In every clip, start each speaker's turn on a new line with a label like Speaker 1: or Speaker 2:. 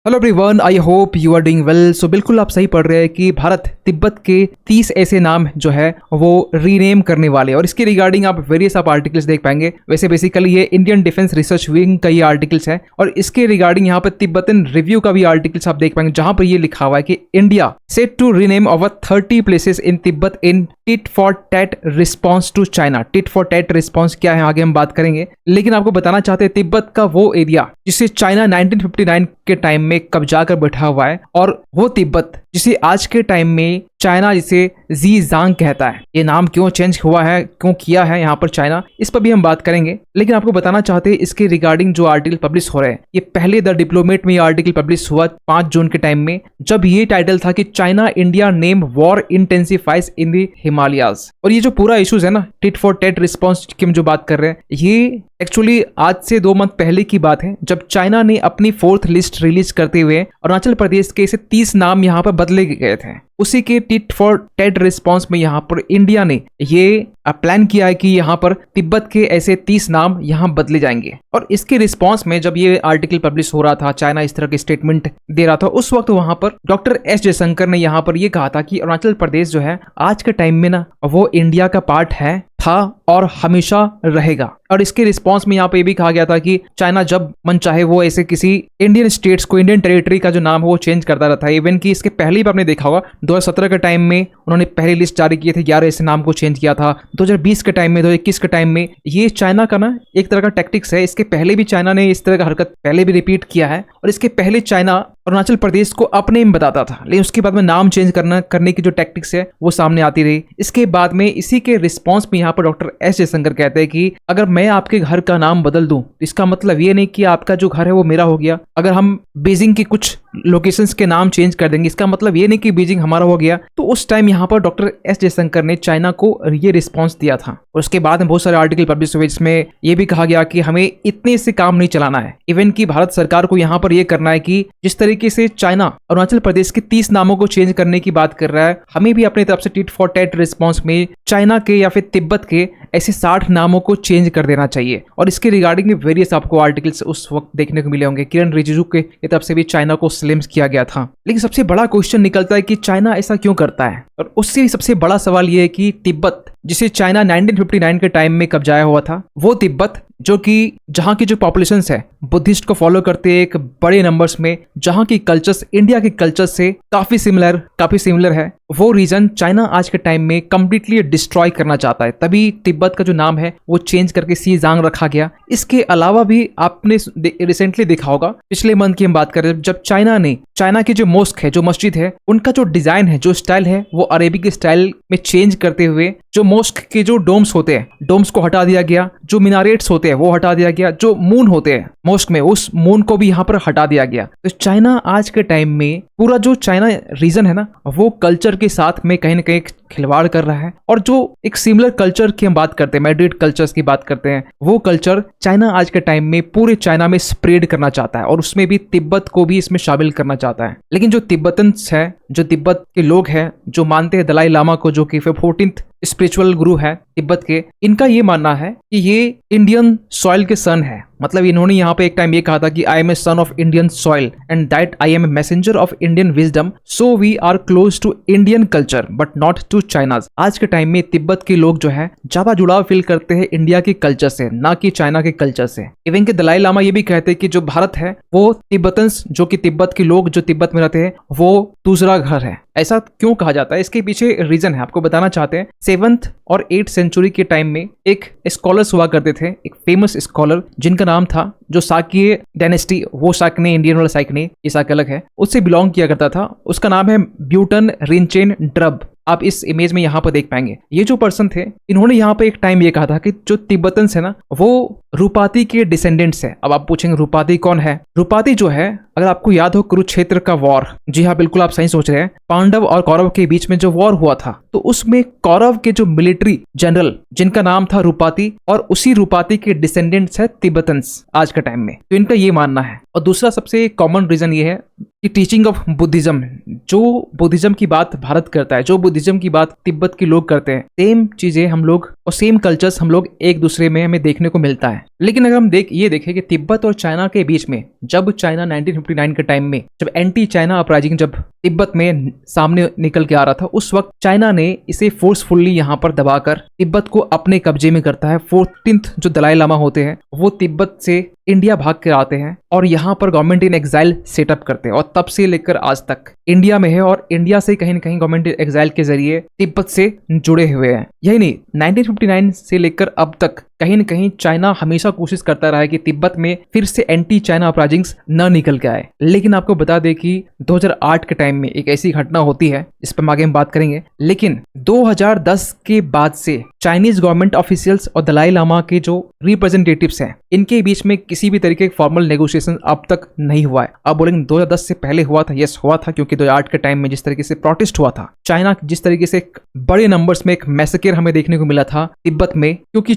Speaker 1: Hello everyone, I hope you are doing well. So बिल्कुल आप सही पढ़ रहे हैं कि भारत तिब्बत के 30 ऐसे नाम जो है वो रीनेम करने वाले हैं और इसके रिगार्डिंग आप वेरियस आप आर्टिकल्स देख पाएंगे। वैसे बेसिकली ये इंडियन डिफेंस रिसर्च विंग का ये आर्टिकल्स है और इसके रिगार्डिंग यहाँ पर तिब्बतन रिव्यू का भी आर्टिकल्स आप देख पाएंगे, जहां पर ये लिखा हुआ है कि India set to rename over 30 places in Tibet in tit for tat response to China. Tit for tat response क्या है आगे हम बात करेंगे, लेकिन आपको बताना चाहते हैं तिब्बत का वो एरिया जिसे चाइना 1959 के टाइम में कब्जा कर बैठा हुआ है और वो तिब्बत जिसे आज के टाइम में चाइना जिसे ज़ीजांग कहता है। ये नाम क्यों चेंज हुआ है, क्यों किया है यहाँ पर चाइना, इस पर भी हम बात करेंगे। लेकिन आपको बताना चाहते हैं इसके रिगार्डिंग जो आर्टिकल पब्लिश हो रहे हैं, ये पहले द डिप्लोमेट में ये आर्टिकल पब्लिश हुआ 5 जून के टाइम में, जब ये टाइटल था कि China India name war intensifies in the Himalayas. और ये जो पूरा इश्यूज है ना, टिट फॉर टैट रिस्पॉन्स की हम जो बात कर रहे हैं, ये एक्चुअली आज से 2 मंथ पहले की बात है, जब चाइना ने अपनी 4th लिस्ट रिलीज करते हुए अरुणाचल प्रदेश के ऐसे 30 नाम यहाँ पर बदले गए थे। उसी के टिट फॉर टैट रिस्पॉन्स में यहाँ पर इंडिया ने ये प्लान किया है कि यहाँ पर तिब्बत के ऐसे 30 नाम यहाँ बदले जाएंगे। और इसके रिस्पॉन्स में जब ये आर्टिकल पब्लिश हो रहा था, चाइना इस तरह के स्टेटमेंट दे रहा था, उस वक्त वहां पर डॉक्टर एस जयशंकर ने यहाँ पर ये कहा था कि अरुणाचल प्रदेश जो है आज के टाइम में ना वो इंडिया का पार्ट है, था और हमेशा रहेगा। और इसके रिस्पांस में यहाँ पे ये भी कहा गया था कि चाइना जब मन चाहे वो ऐसे किसी इंडियन स्टेट्स को, इंडियन टेरिटरी का जो नाम है वो चेंज करता रहता है। इवन कि इसके पहले भी आपने देखा होगा 2017 के टाइम में उन्होंने पहली लिस्ट जारी किए थे, 11 ऐसे नाम को चेंज किया था। 2020 के टाइम में, 2021 के टाइम में, ये चाइना का ना एक तरह का टैक्टिक्स है। इसके पहले भी चाइना ने इस तरह का हरकत पहले भी रिपीट किया है और इसके पहले चाइना अरुणाचल प्रदेश को अपने में बताता था, लेकिन उसके बाद में नाम चेंज करने की जो टैक्टिक्स है वो सामने आती रही। इसके बाद में इसी के रिस्पांस में यहाँ पर डॉक्टर एस जयशंकर कहते हैं कि अगर मैं आपके घर का नाम बदल दूं तो इसका मतलब ये नहीं कि आपका जो घर है वो मेरा हो गया। अगर हम बीजिंग की कुछ लोकेशंस के नाम चेंज कर देंगे, इसका मतलब ये नहीं कि बीजिंग हमारा हो गया। तो उस टाइम यहाँ पर डॉक्टर एस जयशंकर ने चाइना को ये रिस्पॉन्स दिया था। और उसके बाद में बहुत सारे आर्टिकल पब्लिश हुए जिसमें ये भी कहा गया कि हमें इतने से काम नहीं चलाना है। इवन कि भारत सरकार को यहाँ पर यह करना है कि जिस तरीके से चाइना अरुणाचल प्रदेश के 30 नामों को चेंज करने की बात कर रहा है, हमें भी अपनी तरफ से टिट फॉर टैट रिस्पॉन्स में चाइना के या फिर तिब्बत के ऐसे 60 नामों को चेंज कर देना चाहिए। और इसके रिगार्डिंग वेरियस आपको आर्टिकल्स उस वक्त देखने को मिले होंगे। किरण रिजिजू के तरफ से भी चाइना को स्लिम्स किया गया था। लेकिन सबसे बड़ा क्वेश्चन निकलता है कि चाइना ऐसा क्यों करता है, और उससे सबसे बड़ा सवाल यह है कि तिब्बत जिसे चाइना 1959 के टाइम में कब्जाया हुआ था, वो तिब्बत जो कि जहाँ की जो पॉपुलेशंस है बुद्धिस्ट को फॉलो करते हैं एक बड़े नंबर्स में, जहाँ की कल्चर्स इंडिया के कल्चर से काफी सिमिलर है, वो रीजन चाइना आज के टाइम में कंप्लीटली डिस्ट्रॉय करना चाहता है। तभी तिब्बत का जो नाम है वो चेंज करके ज़ीजांग रखा गया। इसके अलावा भी आपने रिसेंटली देखा होगा, पिछले मंथ की हम बात करें, जब चाइना की जो मोस्क है, जो मस्जिद है, उनका जो डिजाइन है, जो स्टाइल है, वो अरेबिक स्टाइल में चेंज करते हुए जो मोस्क के जो डोम्स होते हैं, डोम्स को हटा दिया गया, जो मिनारेट्स होते हैं वो हटा दिया गया, जो मून होते हैं मोस्क में, उस मून को भी यहाँ पर हटा दिया गया। तो चाइना आज के टाइम में पूरा जो चाइना रीजन है ना, वो कल्चर के साथ में कहीं ना कहीं खिलवाड़ कर रहा है। और जो एक सिमिलर कल्चर की हम बात करते हैं, मैड्रिड कल्चर्स की बात करते हैं, वो कल्चर चाइना आज के टाइम में पूरे चाइना में स्प्रेड करना चाहता है और उसमें भी तिब्बत को भी इसमें शामिल करना चाहता है। लेकिन जो तिब्बतन्स है, जो तिब्बत के लोग हैं, जो मानते हैं दलाई लामा को, जो कि 14th स्पिरिचुअल गुरु है तिब्बत के, इनका ये मानना है कि ये इंडियन सॉइल के सन है। मतलब इन्होंने यहाँ पे एक टाइम ये कहा था कि I am a son of Indian soil and that I am a messenger of Indian wisdom, so we are close to Indian culture but not to China's. आज के टाइम में तिब्बत के लोग जो है ज्यादा जुड़ाव फील करते हैं इंडिया के कल्चर से, ना कि चाइना के कल्चर से। इवन के दलाई लामा ये भी कहते हैं कि जो भारत है वो तिब्बतन्स, जो कि तिब्बत के लोग जो तिब्बत में रहते हैं, वो दूसरा घर है। ऐसा क्यों कहा जाता है, इसके पीछे रीजन है, आपको बताना चाहते हैं। 7th और 8th सेंचुरी के टाइम में एक स्कॉलर्स हुआ करते थे, एक फेमस स्कॉलर जिनका नाम था, जो साक्य डायनेस्टी, वो साक्य इंडियन वाला साक्य नहीं, ये साक्य अलग है, उससे बिलोंग किया करता था। उसका नाम है ब्यूटन रिनचेन ड्रब। आप इस इमेज में यहाँ पर देख पाएंगे। ये जो पर्सन थे, इन्होंने यहाँ पे एक टाइम ये कहा था कि जो तिब्बतन्स है ना, वो रूपाती के डिसेंडेंट्स है। अब आप पूछेंगे रूपाती कौन है? रूपाती जो है, अगर आपको याद हो कुरुक्षेत्र का वॉर, जी हाँ बिल्कुल आप सही सोच रहे हैं, पांडव और कौरव के बीच में जो वॉर हुआ था, तो उसमें कौरव के जो मिलिट्री जनरल जिनका नाम था रूपाती, और उसी रूपाती के डिसेंडेंट्स है तिब्बतन्स आज के टाइम में। तो इनका ये मानना है। और दूसरा सबसे कॉमन रीजन ये है कि टीचिंग ऑफ बुद्धिज्म, जो बुद्धिज्म की बात भारत करता है, जो बुद्धिज्म की बात तिब्बत के लोग करते हैं, सेम चीजें हम लोग और सेम कल्चर्स हम लोग एक दूसरे में हमें देखने को मिलता है। लेकिन अगर हम देखें कि तिब्बत और चाइना के बीच में जब चाइना 1959 के टाइम में जब एंटी चाइना अपराइजिंग जब तिब्बत में सामने निकल के आ रहा था, उस वक्त चाइना ने इसे फोर्सफुली यहाँ पर दबाकर तिब्बत को अपने कब्जे में करता है। 14th जो दलाई लामा होते हैं वो तिब्बत से इंडिया भाग कर आते हैं और यहाँ पर गवर्नमेंट इन एग्जाइल सेटअप करते हैं, और तब से लेकर आज तक इंडिया में है और इंडिया से कहीं न कहीं गवर्नमेंट इन एग्जाइल के जरिए तिब्बत से जुड़े हुए हैं। यही नहीं, 1959 से लेकर अब तक कहीं न कहीं चाइना हमेशा कोशिश करता रहा है कि तिब्बत में फिर से एंटी चाइना अपराइजिंग्स न निकल के आए। लेकिन आपको बता दें कि 2008 के टाइम में एक ऐसी घटना होती है, इस पर आगे हम बात करेंगे, लेकिन 2010 के बाद से चाइनीज गवर्नमेंट ऑफिशियल्स और दलाई लामा के जो रिप्रेजेंटेटिव्स हैं इनके बीच में किसी भी तरीके का फॉर्मल नेगोशिएशन अब तक नहीं हुआ है। अब बोलेंगे 2010 से पहले हुआ था, यस हुआ था, क्योंकि 2008 के टाइम में जिस तरीके से प्रोटेस्ट हुआ था, चाइना जिस तरीके से बड़े नंबर्स में एक मैसेकर हमें देखने को मिला था तिब्बत में, क्योंकि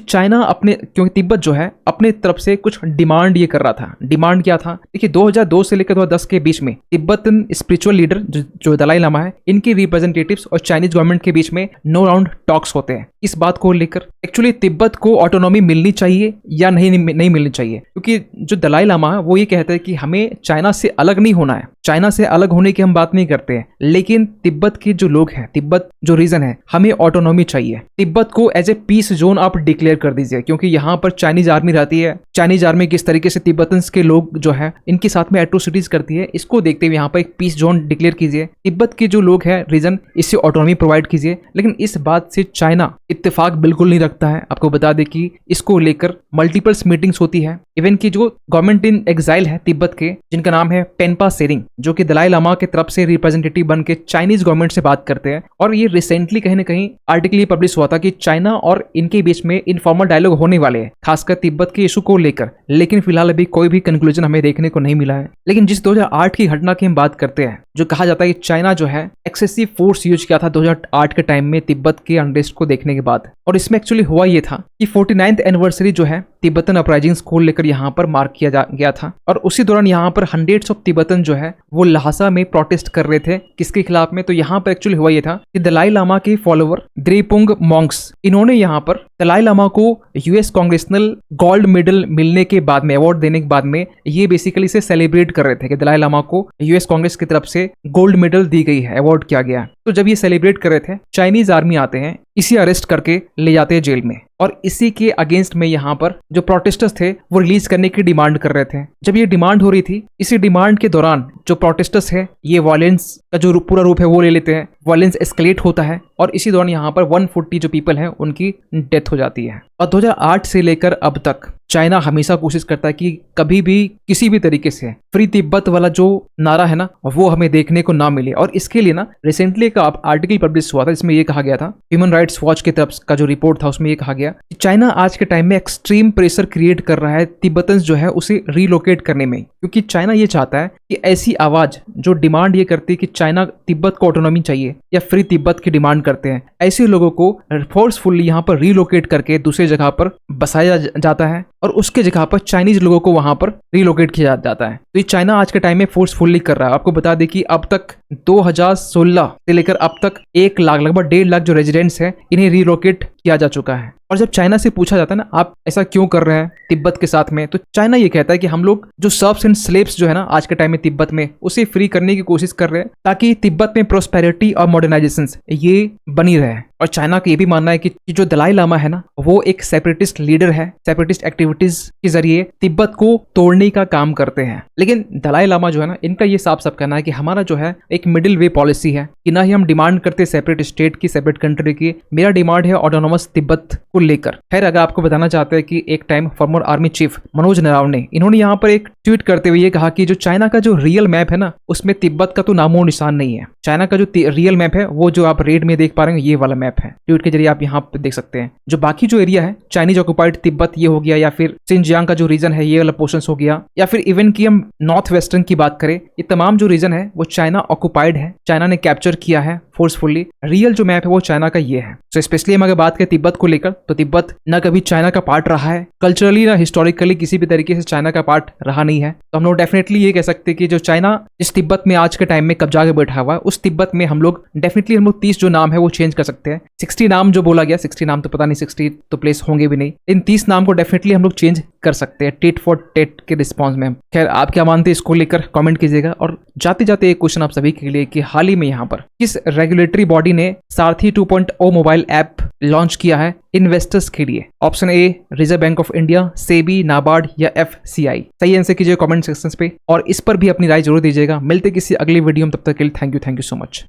Speaker 1: तिब्बत जो है अपने तरफ से कुछ डिमांड ये कर रहा था। डिमांड क्या था? देखिए 2002 से लेकर 2010 के बीच में तिब्बतन स्पिरिचुअल लीडर जो दलाई लामा है, इनके रिप्रेजेंटेटिव्स और चाइनीज गवर्नमेंट के बीच में नो राउंड टॉक्स होते हैं इस बात को लेकर एक्चुअली तिब्बत को ऑटोनॉमी मिलनी चाहिए या नहीं मिलनी चाहिए। क्योंकि जो दलाई लामा है वो ये कहते हैं कि हमें चाइना से अलग नहीं होना है, चाइना से अलग होने की हम बात नहीं करते हैं, लेकिन तिब्बत के जो लोग हैं, तिब्बत जो रीजन है, हमें ऑटोनॉमी चाहिए। तिब्बत को एज ए पीस जोन आप डिक्लेयर कर दीजिए, क्योंकि यहाँ पर चाइनीज आर्मी रहती है। चाइनीज आर्मी किस तरीके से तिब्बतन्स के लोग जो है इनके साथ में एट्रोसिटीज करती है, इसको देखते हुए यहाँ पर एक पीस जोन डिक्लेयर कीजिए। तिब्बत के जो लोग हैं रीजन, इससे ऑटोनॉमी प्रोवाइड कीजिए। लेकिन इस बात से चाइना इत्तेफाक बिल्कुल नहीं रखता है। आपको बता दें कि इसको लेकर मल्टीपल्स मीटिंग्स होती है। इवन की जो गवर्नमेंट इन एग्जाइल है तिब्बत के, जिनका नाम है पेनपा सेरिंग, जो कि दलाई लामा के तरफ से रिप्रेजेंटेटिव बन के चाइनीज गवर्नमेंट से बात करते हैं। और ये रिसेंटली कहीं ना कहीं आर्टिकल ये पब्लिश हुआ था कि चाइना और इनके बीच में इनफॉर्मल डायलॉग होने वाले हैं, खासकर तिब्बत के इशू को लेकर। लेकिन फिलहाल अभी कोई भी कंक्लूजन हमें देखने को नहीं मिला है। लेकिन जिस 2008 की घटना की हम बात करते हैं, जो कहा जाता है कि चाइना जो है एक्सेसिव फोर्स यूज किया था 2008 के टाइम में तिब्बत के अनरेस्ट को देखने के बाद। और इसमें एक्चुअली हुआ ये था कि 49th एनिवर्सरी जो है तिब्बतन अपराइजिंग्स को लेकर यहाँ पर मार्क किया गया था, और उसी दौरान यहाँ पर हंड्रेड्स ऑफ तिब्बतन जो है वो लहासा में प्रोटेस्ट कर रहे थे। किसके खिलाफ में? तो यहाँ पर एक्चुअली हुआ ये था कि दलाई लामा के फॉलोवर द्रेपुंग मॉन्क्स, इन्होंने यहाँ पर दलाई लामा को यूएस कांग्रेसनल गोल्ड मेडल मिलने के बाद में, अवार्ड देने के बाद में, ये बेसिकली से सेलिब्रेट कर रहे थे कि दलाई लामा को यूएस कांग्रेस की तरफ से गोल्ड मेडल दी गई है, अवार्ड किया गया। तो जब ये सेलिब्रेट कर रहे थे, चाइनीज आर्मी आते हैं, इसे अरेस्ट करके ले जाते हैं जेल में, और इसी के अगेंस्ट में यहाँ पर जो प्रोटेस्टर्स थे वो रिलीज करने की डिमांड कर रहे थे। जब ये डिमांड हो रही थी, इसी डिमांड के दौरान जो प्रोटेस्टर्स है ये वायलेंस का जो पूरा रूप है वो ले लेते हैं, वायलेंस एस्केलेट होता है, और इसी दौरान यहाँ पर 140 जो पीपल हैं उनकी डेथ हो जाती है। और 2008 से लेकर अब तक चाइना हमेशा कोशिश करता है कि कभी भी किसी भी तरीके से फ्री तिब्बत वाला जो नारा है ना वो हमें देखने को ना मिले। और इसके लिए ना रिसेंटली एक आर्टिकल पब्लिश हुआ था, इसमें ये कहा गया था, ह्यूमन राइट्स वॉच की तरफ का जो रिपोर्ट था उसमें ये कहा गया कि चाइना आज के टाइम में एक्सट्रीम प्रेशर क्रिएट कर रहा है तिब्बतन्स जो है उसे रिलोकेट करने में, क्योंकि चाइना ये चाहता है कि ऐसी आवाज जो डिमांड ये करती है कि चाइना तिब्बत को ऑटोनॉमी चाहिए या फ्री तिब्बत की डिमांड करते हैं, ऐसे लोगों को फोर्सफुली यहाँ पर रिलोकेट करके दूसरे जगह पर बसाया जाता है, और उसके जगह पर चाइनीज लोगों को वहां पर रिलोकेट किया जाता है। तो ये चाइना आज के टाइम में फोर्सफुली कर रहा है। आपको बता दें कि अब तक 2016 से लेकर अब तक 1 लाख, लगभग 1.5 लाख जो रेजिडेंट्स हैं इन्हें रिलोकेट किया जा चुका है। और जब चाइना से पूछा जाता है ना आप ऐसा क्यों कर रहे हैं तिब्बत के साथ में, तो चाइना ये कहता है कि हम लोग जो सर्व्स एंड स्लेव्स जो है ना आज के टाइम में तिब्बत में, उसे फ्री करने की कोशिश कर रहे हैं ताकि तिब्बत में प्रोस्पेरिटी और मॉडर्नाइजेशन ये बनी रहे। और चाइना का ये भी मानना है कि जो दलाई लामा है ना वो एक सेपरेटिस्ट लीडर है, सेपरेटिस्ट एक्टिविटीज के जरिए तिब्बत को तोड़ने का काम करते हैं। लेकिन दलाई लामा जो है ना, इनका ये साफ साफ कहना है कि हमारा जो है एक मिडिल वे पॉलिसी है कि ना ही हम डिमांड करते सेपरेट स्टेट की, सेपरेट कंट्री की, मेरा डिमांड है ऑटोनोमस तिब्बत को लेकर। खैर अगर आपको बताना चाहते हैं कि एक time farmer army chief Manoj Naravane, इन्होंने यहाँ पर एक ट्वीट करते हुए ये कहा कि जो चाइना का जो रियल मैप है ना उसमें तिब्बत का तो नामो निशान नहीं है। चाइना का जो रियल मैप है वो जो आप रेड में देख पा रहे हैं ये वाला मैप है, ट्वीट के जरिए आप यहाँ पे देख सकते हैं। जो बाकी जो एरिया है चाइनीज ऑक्युपाइड तिब्बत ये हो गया, या फिर सिंजियांग का जो रीजन है ये वाला पोर्शंस हो गया, या फिर इवन की हम नॉर्थ वेस्टर्न की बात करें, ये तमाम जो रीजन है वो चाइना ऑक्युपाइड है, चाइना ने कैप्चर किया है फोर्सफुली। रियल जो मैप है वो चाइना का ये है। तो स्पेशली हम अगर बात करें तिब्बत को लेकर, तो तिब्बत ना कभी चाइना का पार्ट रहा है, कल्चरली ना हिस्टोरिकली किसी भी तरीके से चाइना का पार्ट रहा नहीं है। तो हम लोग डेफिनेटली ये कह सकते हैं कि जो चाइना जिस तिब्बत में आज के टाइम में कब्जा के बैठा हुआ है, उस तिब्बत में हम लोग डेफिनेटली 30 जो नाम है वो चेंज कर सकते हैं। 60 नाम जो बोला गया, 60 नाम तो पता नहीं 60 तो प्लेस होंगे भी नहीं, इन 30 नाम को डेफिनेटली हम लोग चेंज कर सकते हैं टेट फॉर टेट के रिस्पॉन्स में। खैर, आप क्या मानते हैं इसको लेकर कमेंट कीजिएगा। और जाते जाते एक क्वेश्चन आप सभी के लिए कि हाल ही में यहाँ पर किस रेगुलेटरी बॉडी ने सारथी 2.0 मोबाइल ऐप लॉन्च किया है इन्वेस्टर्स के लिए? Option a reserve bank of India, SEBI, NABARD या FCI। सही आंसर कीजिए कमेंट सेक्शन पे और इस पर भी अपनी राय जरूर दीजिएगा। मिलते किसी अगली वीडियो में, तब तक के लिए थैंक यू सो मच।